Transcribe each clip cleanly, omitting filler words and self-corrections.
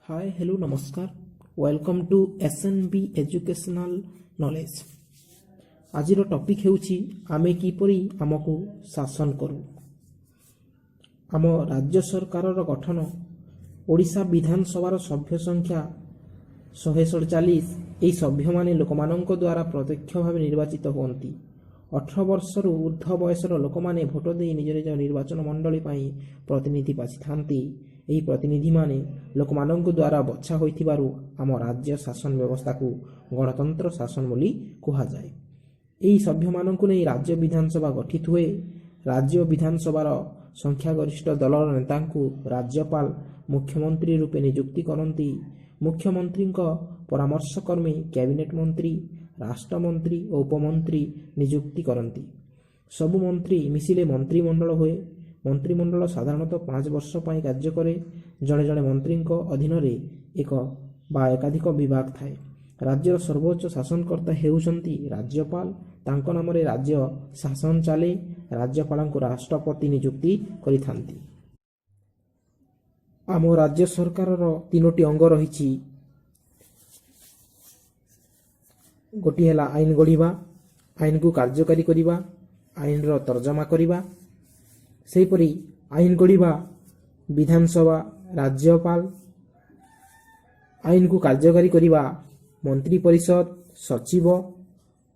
हाय hello नमस्कार welcome to S.N.B educational knowledge. आज topic हेउची आमे किपरि आमको शासन करू। आम राज्य सरकार गठन ओडिशा विधानसभा सभ्य संख्या 147। यही सभ्य माने लोक मानक द्वारा प्रत्यक्ष भाव निर्वाचित होती। 18 वर्ष ऊर्ध्व बयसर लोक माने भोट दे निज निज निर्वाचन मंडली प्रतिनिधि बाछि थांती। यही प्रतिनिधि माने लोक मानक द्वारा बछा होइथिबारु आम राज्य शासन व्यवस्था को गणतंत्र शासन बोली कहा जाए। यही सभ्य मानकु नै राज्य विधानसभा गठित हुए। राज्य विधानसभार संख्यागरिष्ठ दलर नेता राज्यपाल मुख्यमंत्री रूपे नियुक्ति करती। मुख्यमंत्री परामर्शकर्मी कैबिनेट मंत्री राष्ट्रमंत्री और उपमंत्री नियुक्ति करती। सबु मंत्री मिसिले मंत्रिमंडल हुए। मंत्रिमंडल साधारणतः 5 वर्ष पर कार्य करे। जड़े जड़े मंत्री अधीन एक बा एकाधिक विभाग थाए। राज्यर सर्वोच्च शासनकर्ता हेउचंती राज्यपाल। तांको नाम रे राज्य शासन चले। राज्यपाल को राष्ट्रपति नियुक्ति करिथांती। आम राज्य सरकार तीनोटी अंग रही। गोटी है आईन गढ़ा, आईन को कार्यकारी करवा, आईन रो तर्जमा करवा। सेहीपरि आईन गढ़ा विधानसभा राज्यपाल, आईन को कार्यकारी करवा मंत्री परिषद सचिव,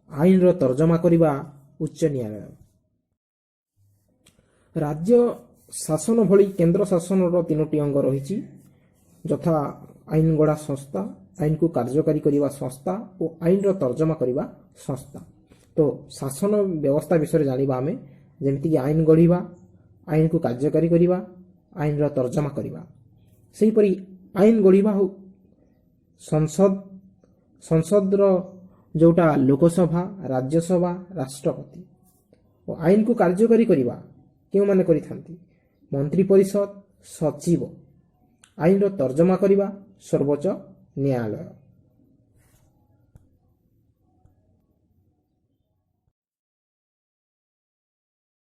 आईन रो तर्जमा करवा उच्च न्यायालय। राज्य शासन भली केंद्र शासन रो तीनोटी अंग रही। यथा आईन गढ़ा संस्था, आईन को कार्यकारी करवा संस्था और आईन रो तर्जमा करवा संस्था। तो शासन व्यवस्था विषय जानिबा आमे जेमिति कि आईन गढ़ा, आईन को कार्यकारी करवा, आईन रो तर्जमा करवा। सेहीपरि आईन गढ़ा हो संसद, संसद रो जोटा लोकसभा राज्यसभा राष्ट्रपति। और आईन को कार्यकारी करवा क्यों माने करिथांती मंत्री परिषद सचिव। आईन रो तर्जमा करवा सर्वोच्च न्यायालय।